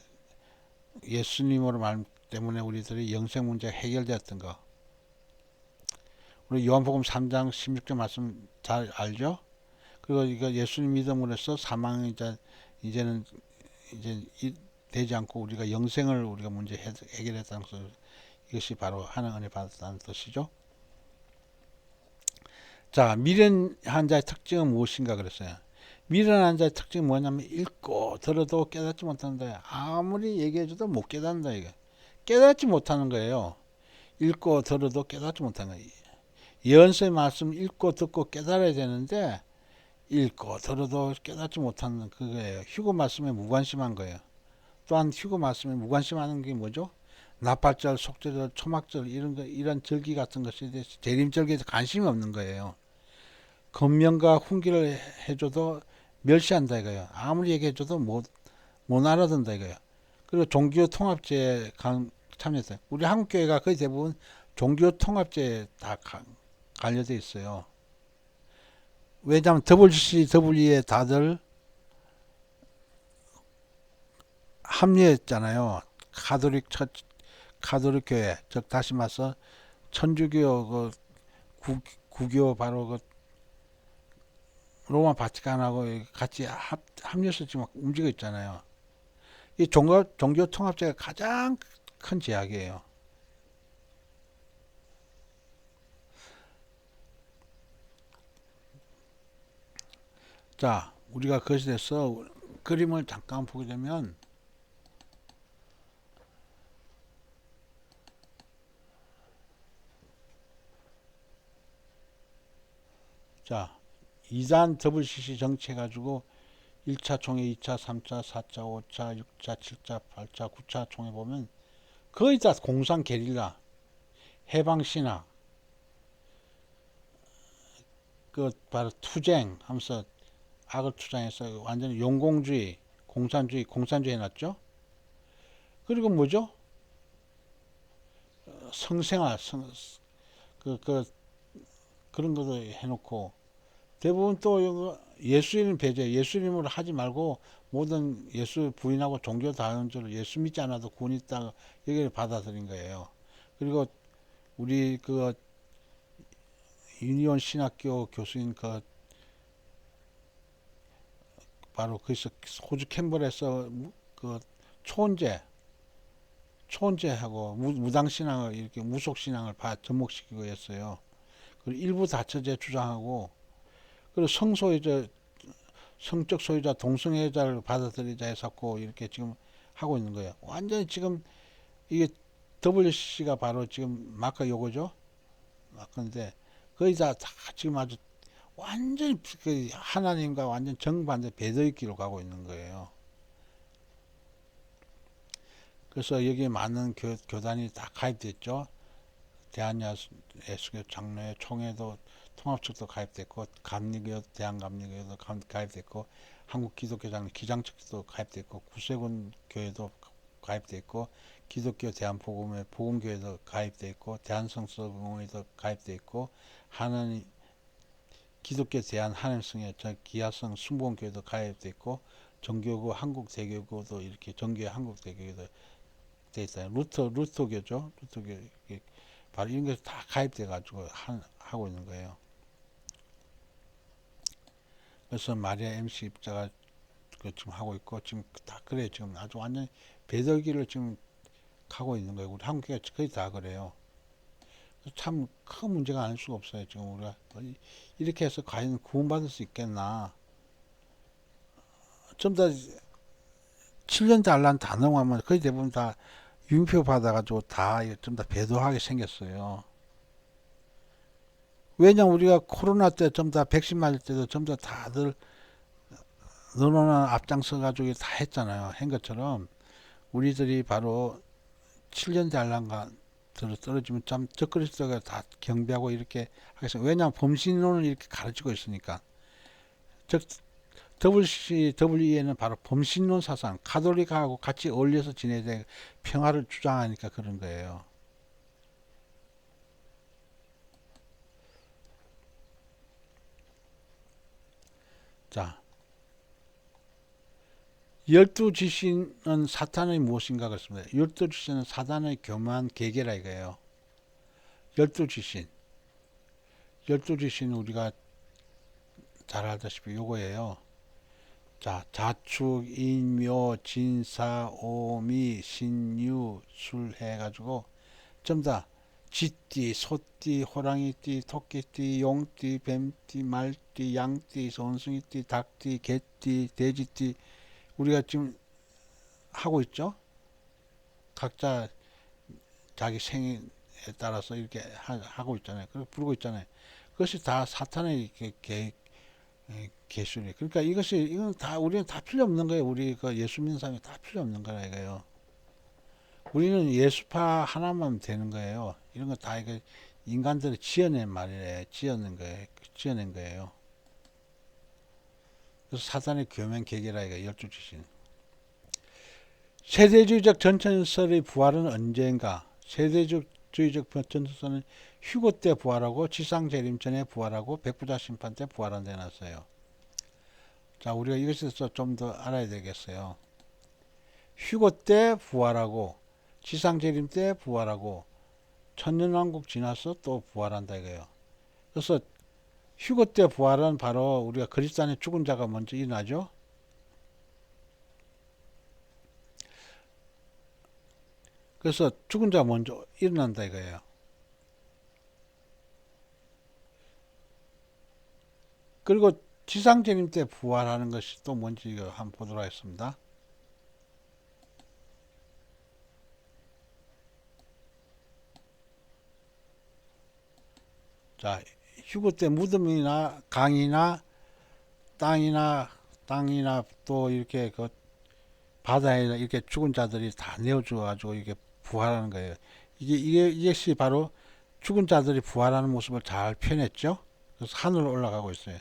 예수님으로 말 때문에 우리들이 영생 문제가 해결되었던 거. 우리 요한복음 3장 16절 말씀 잘 알죠? 그리고 이거 예수님 믿음으로 해서 사망이 이제는 되지 않고 우리가 영생을 우리가 문제 해결했다는 것을, 이것이 바로 하나님 은혜 받았다는 뜻이죠. 자, 미련한 자의 특징은 무엇인가 그랬어요. 미련한 자의 특징이 뭐냐면 읽고 들어도 깨닫지 못한다. 아무리 얘기해줘도 못 깨닫는다. 이거 깨닫지 못하는 거예요. 읽고 들어도 깨닫지 못하는 거예요. 예언서의 말씀 읽고 듣고 깨달아야 되는데 읽고 들어도 깨닫지 못하는 그거예요. 휴거 말씀에 무관심한 거예요. 또한 휴거 말씀에 무관심하는 게 뭐죠? 나팔절, 속절, 초막절 이런 절기 같은 것에 대해서 재림절기에 대해서 관심이 없는 거예요. 검명과 훈계를 해줘도 멸시한다 이거예요. 아무리 얘기해줘도 못 알아듣는다 이거예요. 그리고 종교 통합제에 참여했어요. 우리 한국교회가 거의 대부분 종교 통합제에 다 관여돼 있어요. 왜냐하면 WCW에 다들 합류했잖아요. 가톨릭 교회, 즉 다시 말해서 천주교 구교 바로 로마 바티칸하고 같이 합류해서 지금 움직여 있잖아요. 이 종교 통합제가 가장 큰 제약이에요. 자, 우리가 그것에 대해서 그림을 잠깐 보게 되면, 자, 2단 WCC 정치해가지고 1차 총회, 2차, 3차, 4차, 5차, 6차, 7차, 8차, 9차 총회 보면 거의 다 공산 게릴라, 해방신학, 그 바로 투쟁 하면서 악을 투쟁해서 완전히 용공주의, 공산주의 해놨죠. 그리고 뭐죠? 성생활, 그런 것도 해놓고, 대부분 또 예수님 배제, 예수님으로 하지 말고 모든 예수 부인하고 종교 다원주를 예수 믿지 않아도 구원 있다 여기를 받아들인 거예요. 그리고 우리 유니온 신학교 교수인 바로 거기서 호주 캠벨에서 초원제하고 무당신앙을 이렇게 무속신앙을 접목시키고 했어요. 그리고 일부 다처제 주장하고, 그리고 성적 소유자, 동성애자를 받아들이자 해서 이렇게 지금 하고 있는 거예요. 완전히 지금 이게 WCC가 바로 지금 마크 요거죠. 마크인데 거의 다 지금 아주 완전히 하나님과 완전 정반대 배도의 길로 가고 있는 거예요. 그래서 여기에 많은 교단이 다 가입됐죠. 대한예수교 장로회 총회도 통합측도 가입됐고, 감리교 대한감리교도 가입됐고, 한국기독교장 기장측도 가입됐고, 구세군 교회도 가입됐고, 기독교 대한복음회 복음교회도 가입됐고, 대한성서공회도 가입됐고, 하나님 기독교 대한하늘성회 기아성 순복음교회도 가입됐고, 정교구 한국대교구도 이렇게 정교회 한국대교구도 돼 있어요. 루터교죠. 루터교 바로 이런 게 다 가입돼 가지고 하고 있는 거예요. 그래서 마리아 MC 입자가 지금 하고 있고, 지금 다 그래. 지금 아주 완전 배덜기를 지금 가고 있는 거예요. 우리 한국교회 거의 다 그래요. 참 큰 문제가 아닐 수가 없어요. 지금 우리가 이렇게 해서 과연 구원받을 수 있겠나. 좀 더 7년 달란 다 넘어가면 거의 대부분 다 윤표 받아가지고 다 좀 더 배도하게 생겼어요. 왜냐면 우리가 코로나 때 좀 더 백신 맞을 때도 좀 더 다들 너너는 앞장서 가지고 다 했잖아요. 한 것처럼 우리들이 바로 7년 달란가 떨어지면 참 적그리스도가 다 경배하고 이렇게 하겠어요. 왜냐하면 범신론을 이렇게 가르치고 있으니까. 즉 WCW에는 바로 범신론 사상, 가톨릭하고 같이 어울려서 지내야 돼 평화를 주장하니까 그런 거예요. 자, 12지신은 사탄의 무엇인가 그렇습니다. 12지신은 사탄의 교묘한 계계라 이거예요. 12지신. 12지신 우리가 잘 알다시피 요거예요. 자, 자축, 인묘, 진사, 오미, 신유, 술 해가지고 전부 다 쥐띠, 소띠, 호랑이띠, 토끼띠, 용띠, 뱀띠, 말띠, 양띠, 원숭이띠, 닭띠, 개띠, 돼지띠 우리가 지금 하고 있죠. 각자 자기 생에 따라서 이렇게 하고 있잖아요. 그리고 부르고 있잖아요. 그것이 다 사탄의 계술이. 그러니까 이건 다 우리는 다 필요 없는 거예요. 우리 그 예수 믿는 사람이 다 필요 없는 거라 이거예요. 우리는 예수파 하나만 되는 거예요. 이런 거 다 이거 인간들이 지어낸 말이래. 지어낸 거예요. 그래서 사탄의 교면 계계라 이거 12지신. 세대주의적 전천설의 부활은 언제인가? 세대주의적 전천설은 휴거 때 부활하고 지상재림 전에 부활하고 백부자 심판 때 부활한다 해놨어요. 자, 우리가 이것에서 좀 더 알아야 되겠어요. 휴거 때 부활하고 지상재림 때 부활하고 천년왕국 지나서 또 부활한다 이거예요. 그래서 휴거 때 부활은 바로 우리가 그리스도 안에 죽은 자가 먼저 일어나죠. 그래서 죽은 자 먼저 일어난다 이거예요. 그리고 지상재림 때 부활하는 것이 또 뭔지 이거 한번 보도록 하겠습니다. 자, 휴거 때 무덤이나 강이나 땅이나 또 이렇게 그 바다에 이렇게 죽은 자들이 다 내어줘 가지고 이게 부활하는 거예요. 이것이 바로 죽은 자들이 부활하는 모습을 잘 표현했죠. 그래서 하늘로 올라가고 있어요.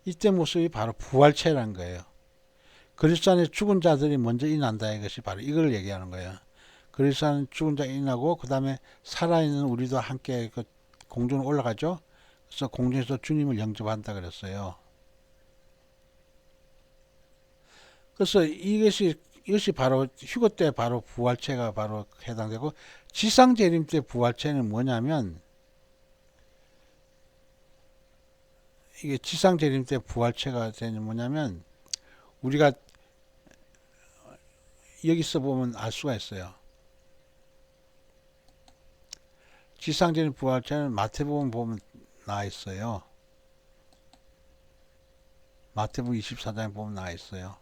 이때 모습이 바로 부활체라는 거예요. 그리스도 안에 죽은 자들이 먼저 일어난다 이것이 바로 이걸 얘기하는 거예요. 그리스도 안에 죽은 자가 일어나고 그 다음에 살아있는 우리도 함께 그 공중으로 올라가죠. 그래서 공중에서 주님을 영접한다 그랬어요. 그래서 이것이 바로 휴거 때 바로 부활체가 바로 해당되고 지상재림 때 부활체는 뭐냐면 이게 지상재림 때 부활체가 되는 뭐냐면 우리가 여기서 보면 알 수가 있어요. 지상재림 부활체는 마태복음 보면 나와 있어요. 마태복음 24장에 보면 나와 있어요.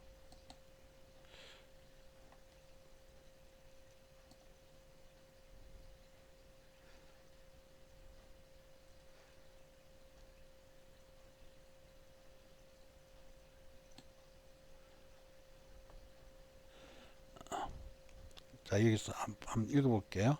자, 여기서 한번 읽어볼게요.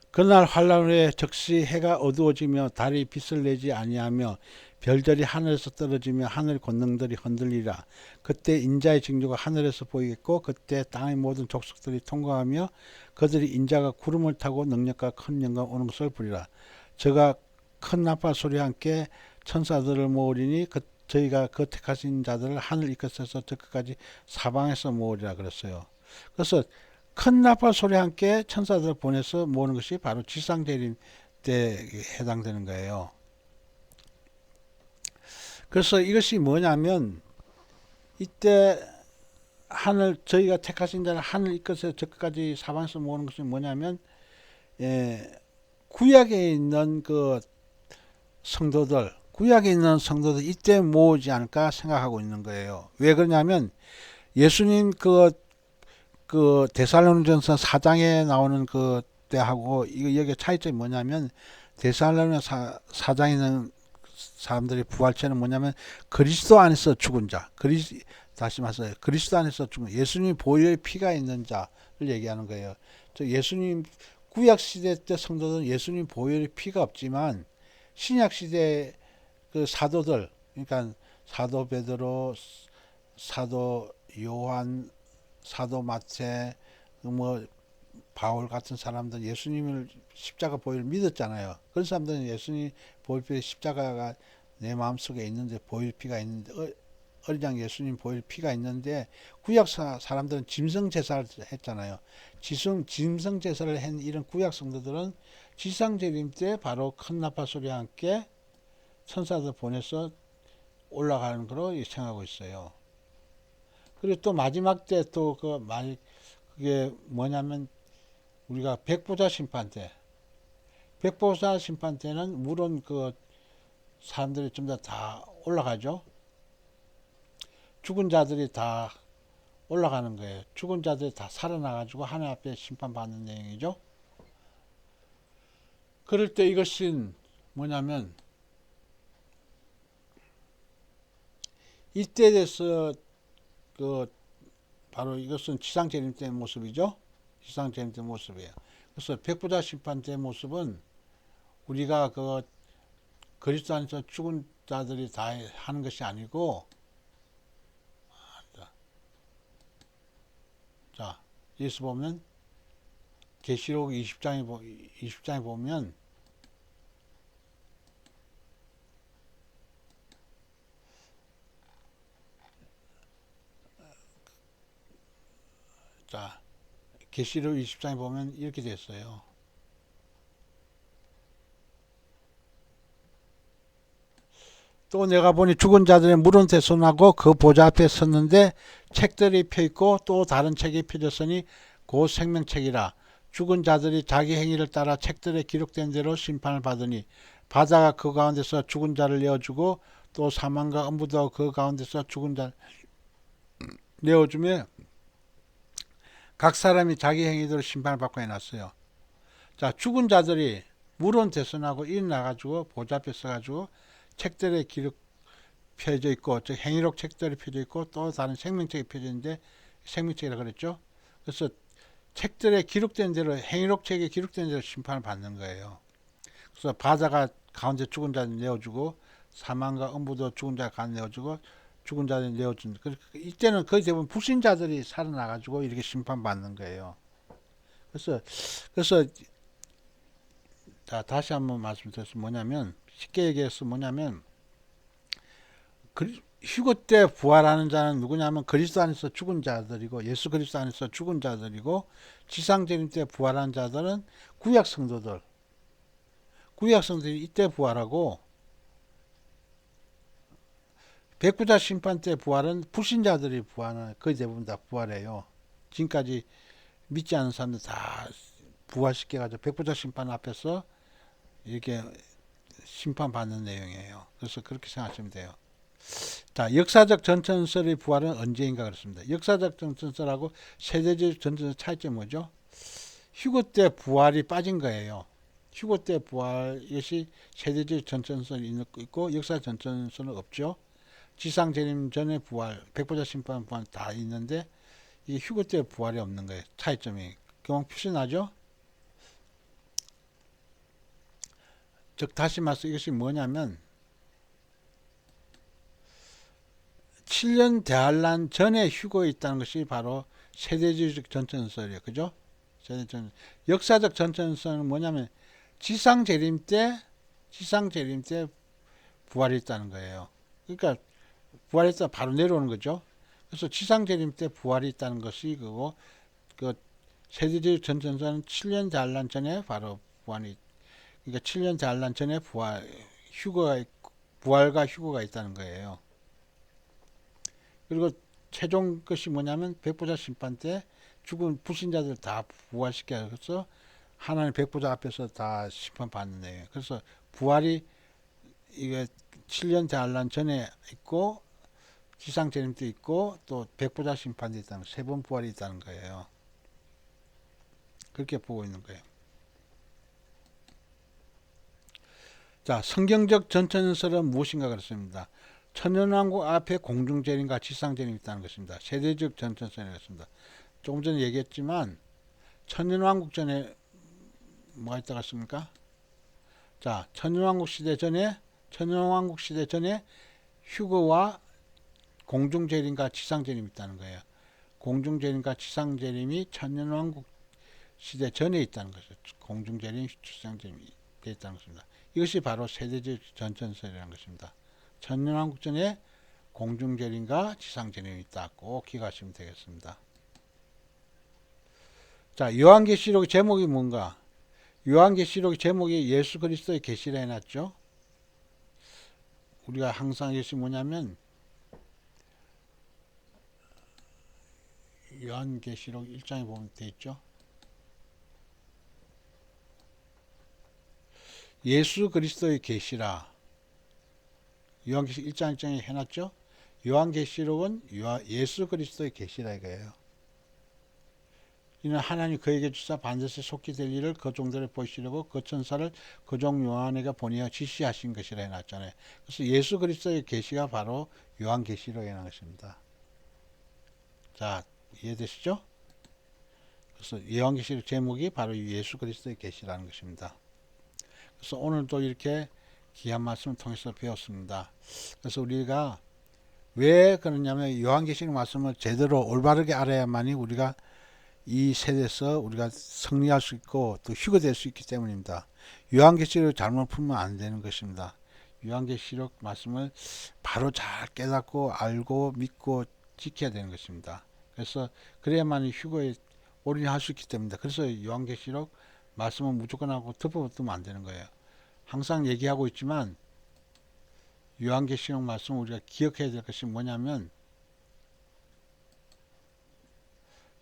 그날 환란 후에 즉시 해가 어두워지며 달이 빛을 내지 아니하며 별들이 하늘에서 떨어지며 하늘 권능들이 흔들리라. 그때 인자의 징조가 하늘에서 보이겠고 그때 땅의 모든 족속들이 통과하며 그들이 인자가 구름을 타고 능력과 큰 영광 오는 것을 보리라. 저가 큰 나팔 소리와 함께 천사들을 모으리니 저희가 그 택하신 자들을 하늘 이 끝에서 저 끝까지 사방에서 모으리라 그랬어요. 그래서 큰 나팔 소리와 함께 천사들을 보내서 모으는 것이 바로 지상재림 때 해당되는 거예요. 그래서 이것이 뭐냐면 이때 저희가 택하신 자를 하늘 이 끝에서 저 끝까지 사방에서 모으는 것이 뭐냐면 구약에 있는 그 구약에 있는 성도들 이때 모으지 않을까 생각하고 있는 거예요. 왜 그러냐면 예수님 그 데살로니전서 4장에 나오는 그 때하고 여기 차이점이 뭐냐면 데살로니 4장에 있는 사람들의 부활체는 뭐냐면 그리스도 안에서 죽은 자, 다시 말해서 그리스도 안에서 죽은 예수님 보혈의 피가 있는 자를 얘기하는 거예요. 예수님 구약 시대 때 성도들은 예수님 보혈의 피가 없지만 신약 시대 그 사도들, 그러니까 사도 베드로, 사도 요한, 사도 마태, 뭐 바울 같은 사람들 예수님을 십자가 보혈 믿었잖아요. 그런 사람들은 예수님 보혈 십자가가 내 마음속에 있는데 보혈 피가 있는데 어린 양 예수님 보혈 피가 있는데 구약 사람들은 짐승 제사를 했잖아요. 짐승 제사를 한 이런 구약 성도들은 지상재림 때 바로 큰 나팔 소리와 함께 천사들 보내서 올라가는 거로 생각하고 있어요. 그리고 또 마지막 때 또 그게 뭐냐면 우리가 백보자 심판 때, 백보자 심판 때는 물론 그 사람들이 좀 다 올라가죠. 죽은 자들이 다 올라가는 거예요. 죽은 자들이 다 살아나가지고 하나님 앞에 심판받는 내용이죠. 그럴 때 이것은 뭐냐면 이때 돼서 그 바로 이것은 지상재림 때 모습이죠. 지상재림 때 모습이에요. 그래서 백부자 심판 때 모습은 우리가 그 그리스도 안에서 죽은 자들이 다 하는 것이 아니고, 자, 여기서 보면 계시록 20장에 보면 자, 계시록 20장에 보면 이렇게 됐어요. 또 내가 보니 죽은 자들의 물은 대손하고 그 보좌 앞에 섰는데 책들이 펴있고 또 다른 책이 펴졌으니 그 생명책이라. 죽은 자들이 자기 행위를 따라 책들에 기록된 대로 심판을 받으니 바다가 그 가운데서 죽은 자를 내어주고 또 사망과 음부도 그 가운데서 죽은 자를 내어주며 각 사람이 자기 행위대로 심판을 받고 해놨어요. 자, 죽은 자들이 물은 대선하고 일어나가지고 보좌 앞에 서가지고 책들에 기록 펴져 있고, 즉 행위록 책들이 펴져 있고 또 다른 생명책이 펴져 있는데 생명책이라 그랬죠. 그래서 책들에 기록된 대로, 행위록 책에 기록된 대로 심판을 받는 거예요. 그래서 바다가 가운데 죽은 자를 내어주고 사망과 음부도 죽은 자를 가운데 내어주고 죽은 자를 내어준. 이때는 거의 대부분 불신자들이 살아나가지고 이렇게 심판받는 거예요. 그래서 자, 다시 한번 말씀드려서 뭐냐면, 쉽게 얘기해서 뭐냐면, 휴거 때 부활하는 자는 누구냐면 그리스도 안에서 죽은 자들이고, 예수 그리스도 안에서 죽은 자들이고, 지상재림 때 부활한 자들은 구약 성도들, 구약 성도들이 이때 부활하고, 백부자 심판 때 부활은 불신자들이 부활하는, 거의 대부분 다 부활해요. 지금까지 믿지 않는 사람들 다 부활시켜가지고 백부자 심판 앞에서 이렇게 심판받는 내용이에요. 그래서 그렇게 생각하시면 돼요. 자, 역사적 전천설의 부활은 언제인가 그렇습니다. 역사적 전천설하고 세대적 전천설 차이점이 뭐죠? 휴거 때 부활이 빠진 거예요. 휴거 때 부활, 이것이 세대적 전천설이 있고 역사 전천설은 없죠. 지상 재림 전에 부활, 백보자 심판 부활 다 있는데 이 휴거 때 부활이 없는 거예요. 차이점이. 경험 표시나죠? 즉 다시 말해서 이것이 뭐냐면 7년 대환란 전에 휴거에 있다는 것이 바로 세대주의적 전천설이에요. 그죠? 역사적 전천설은 뭐냐면 지상재림 때 부활이 있다는 거예요. 그러니까 부활했다 바로 내려오는 거죠. 그래서 지상재림 때 부활이 있다는 것이 그거 그 세대주의 전천설은 7년 대환란 전에 바로 부활이, 그러니까 7년 대환란 전에 부활과 휴거가 있다는 거예요. 그리고 최종 것이 뭐냐면 백보자 심판 때 죽은 불신자들 다 부활시켜서 하나님 백보자 앞에서 다 심판받는 거예요. 그래서 부활이 이게 7년 대환란 전에 있고 지상재림 때 있고 또 백보자 심판도 있다는, 세 번 부활이 있다는 거예요. 그렇게 보고 있는 거예요. 자, 성경적 전천설은 무엇인가 그렇습니다. 천년왕국 앞에 공중재림과 지상재림이 있다는 것입니다. 세대적 전천설이었습니다. 조금 전에 얘기했지만 천년왕국 전에 뭐가 있다고 했습니까? 자, 천년왕국 시대 전에 휴거와 공중재림과 지상재림이 있다는 거예요. 공중재림과 지상재림이 천년왕국 시대 전에 있다는 것이죠. 공중재림, 지상재림이 되어 있다는 것입니다. 이것이 바로 세대적 전천설이라는 것입니다. 천년왕국 전에 공중재림과 지상재림이 있다. 꼭 기억하시면 되겠습니다. 자, 요한계시록 제목이 뭔가? 요한계시록 제목이 예수 그리스도의 계시라 해놨죠. 우리가 항상 이것이 뭐냐면 요한계시록 1장에 보면 되어 있죠. 예수 그리스도의 계시라. 요한계시록 1장 1장에 해놨죠. 요한계시록은 예수 그리스도의 계시라 이거예요. 이는 하나님 그에게 주사 반드시 속히 될 일을 그 종들을 보시려고 그 천사를 그 종 요한에게 보내어 지시하신 것이라 해놨잖아요. 그래서 예수 그리스도의 계시가 바로 요한계시록에 해놓은 것입니다. 자, 이해되시죠? 그래서 요한계시록 제목이 바로 예수 그리스도의 계시라는 것입니다. 그래서 오늘도 이렇게 귀한 말씀을 통해서 배웠습니다. 그래서 우리가 왜 그러냐면 요한계시록 말씀을 제대로 올바르게 알아야만이 우리가 이 세대에서 우리가 승리할 수 있고 또 휴거될 수 있기 때문입니다. 요한계시록을 잘못 풀면 안 되는 것입니다. 요한계시록 말씀을 바로 잘 깨닫고 알고 믿고 지켜야 되는 것입니다. 그래서 그래야만이 휴거에 올인할 수 있기 때문입니다. 그래서 요한계시록 말씀은 무조건 하고 덮어두면 안 되는 거예요. 항상 얘기하고 있지만 요한계시록 말씀 우리가 기억해야 될 것이 뭐냐면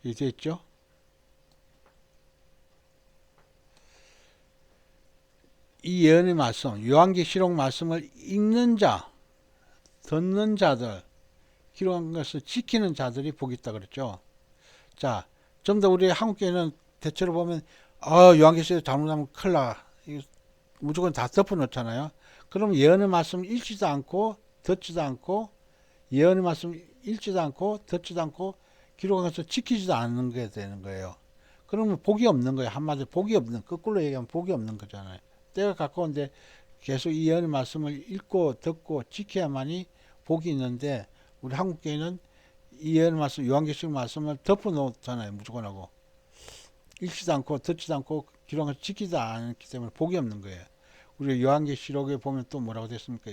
이게 있죠. 이 예언의 말씀, 요한계시록 말씀을 읽는 자, 듣는 자들, 기록한 것을 지키는 자들이 복이 있다 그랬죠. 자, 좀 더 우리 한국교회는 대체로 보면 요한계시록 잘못하면 큰일 나. 무조건 다 덮어놓잖아요. 그럼 예언의 말씀 읽지도 않고 듣지도 않고 예언의 말씀 읽지도 않고 듣지도 않고 기록한 것을 지키지도 않는 게 되는 거예요. 그러면 복이 없는 거예요. 한마디로 복이 없는, 거꾸로 얘기하면 복이 없는 거잖아요. 때가 가까운데 계속 이 예언의 말씀을 읽고 듣고 지켜야만이 복이 있는데 우리 한국교회는 이 예언의 말씀, 요한계시록 말씀을 덮어놓잖아요. 무조건 하고 읽지도 않고 듣지도 않고 기록을 지키지도 않기 때문에 복이 없는 거예요. 우리 요한계시록에 보면 또 뭐라고 됐습니까?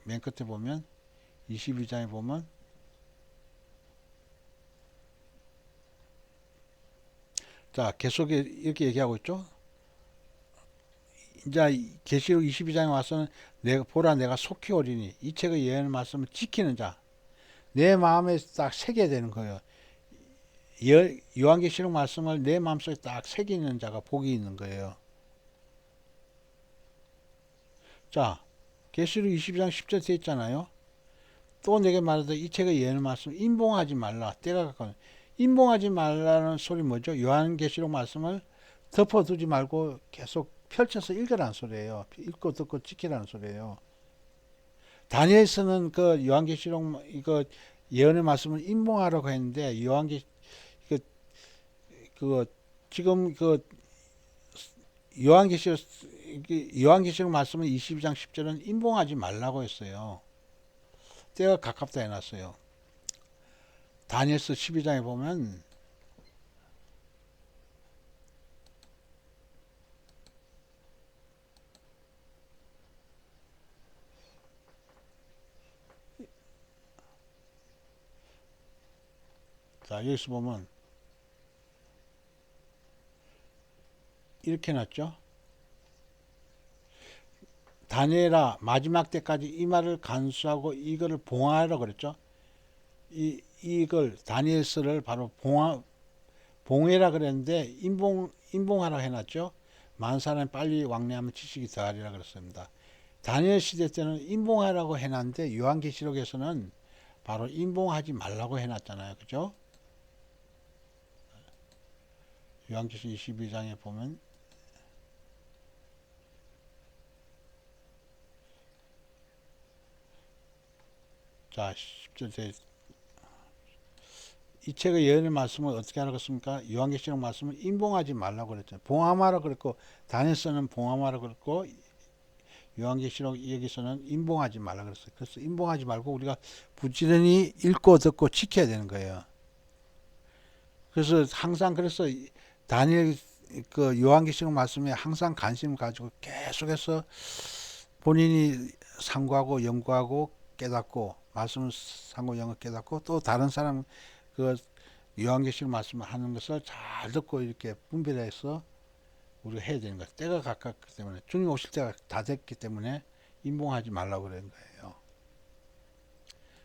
맨 끝에 보면 22장에 보면 자, 계속 이렇게 얘기하고 있죠. 이제 계시록 22장에 와서는 내가 보라 내가 속히 오리니 이 책의 예언의 말씀을 지키는 자, 내 마음에 딱 새겨야 되는 거예요. 요한계시록 말씀을 내 마음속에 딱 새기는 자가 복이 있는 거예요. 자, 계시록 22장 10절 되어 있잖아요. 또 내게 말하되 이 책의 예언의 말씀 임봉하지 말라. 때가 가까운. 임봉하지 말라는 소리 뭐죠? 요한계시록 말씀을 덮어두지 말고 계속 펼쳐서 읽으라는 소리예요. 읽고 듣고 지키라는 소리예요. 다니엘서는 그 요한계시록 이거 예언의 말씀을 임봉하라고 했는데 지금 요한계시록 말씀은 22장 10절은 임봉하지 말라고 했어요. 때가 가깝다 해놨어요. 다니엘서 12장에 보면 자, 여기서 보면 이렇게 해놨죠. 다니엘아 마지막 때까지 이 말을 간수하고 이거를 봉하라 그랬죠. 이걸 다니엘서를 바로 봉해라 그랬는데 임봉하라 해놨죠. 많은 사람이 빨리 왕래하면 지식이 더하리라 그랬습니다. 다니엘 시대 때는 임봉하라고 해놨는데 요한계시록에서는 바로 임봉하지 말라고 해놨잖아요. 그죠? 요한계시록 22장에 보면 자 10절 이 책의 예언의 말씀을 어떻게 하라겠습니까? 요한계시록 말씀을 임봉하지 말라고 그랬죠. 봉함하라 그랬고 다니엘서는 봉함하라 그랬고 요한계시록 여기서는 임봉하지 말라 그랬어요. 그래서 임봉하지 말고 우리가 부지런히 읽고 듣고 지켜야 되는 거예요. 그래서 항상 그래서 다니엘 그 요한계시록 말씀에 항상 관심을 가지고 계속해서 본인이 상고하고 연구하고 깨닫고 말씀을 상고 연구 깨닫고 또 다른 사람 그 요한계시록 말씀을 하는 것을 잘 듣고 이렇게 분별해서 우리가 해야 되는 거예요. 때가 가깝기 때문에 주님 오실 때가 다 됐기 때문에 임봉하지 말라고 그러는 거예요.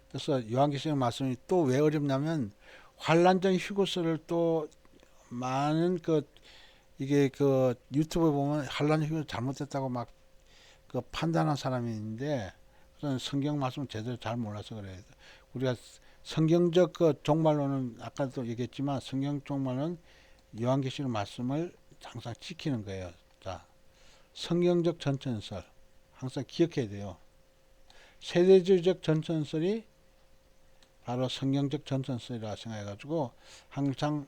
그래서 요한계시록 말씀이 또 왜 어렵냐면 환란전 휴거서를 또 많은 그 이게 그 유튜브에 보면 환란 휴거 잘못됐다고 막 그 판단한 사람이 있는데 그런 성경 말씀 제대로 잘 몰라서 그래요. 우리가 성경적 그 종말론은 아까도 얘기했지만 성경 종말은 요한계시록 말씀을 항상 지키는 거예요. 자, 성경적 전천설 항상 기억해야 돼요. 세대주의적 전천설이 바로 성경적 전천설이라 생각해가지고 항상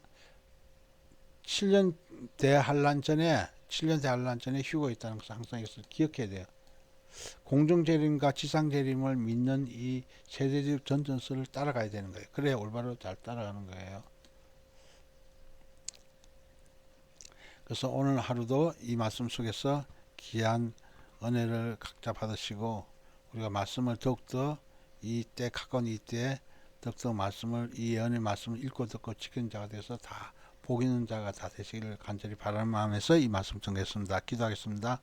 7년 대환란 전에 7년 대환란 전에 휴거 있다는 것을 항상 이것을 기억해야 돼요. 공중재림과 지상재림을 믿는 이 세대적 전천설을 따라가야 되는 거예요. 그래야 올바로 잘 따라가는 거예요. 그래서 오늘 하루도 이 말씀 속에서 귀한 은혜를 각자 받으시고 우리가 말씀을 더욱더 이때 가까운 이때에 더욱더 말씀을 이 예언의 말씀을 읽고 듣고 지키는 자가 되어서 다 복 있는 자가 다 되시기를 간절히 바라는 마음에서 이 말씀 전했습니다. 기도하겠습니다.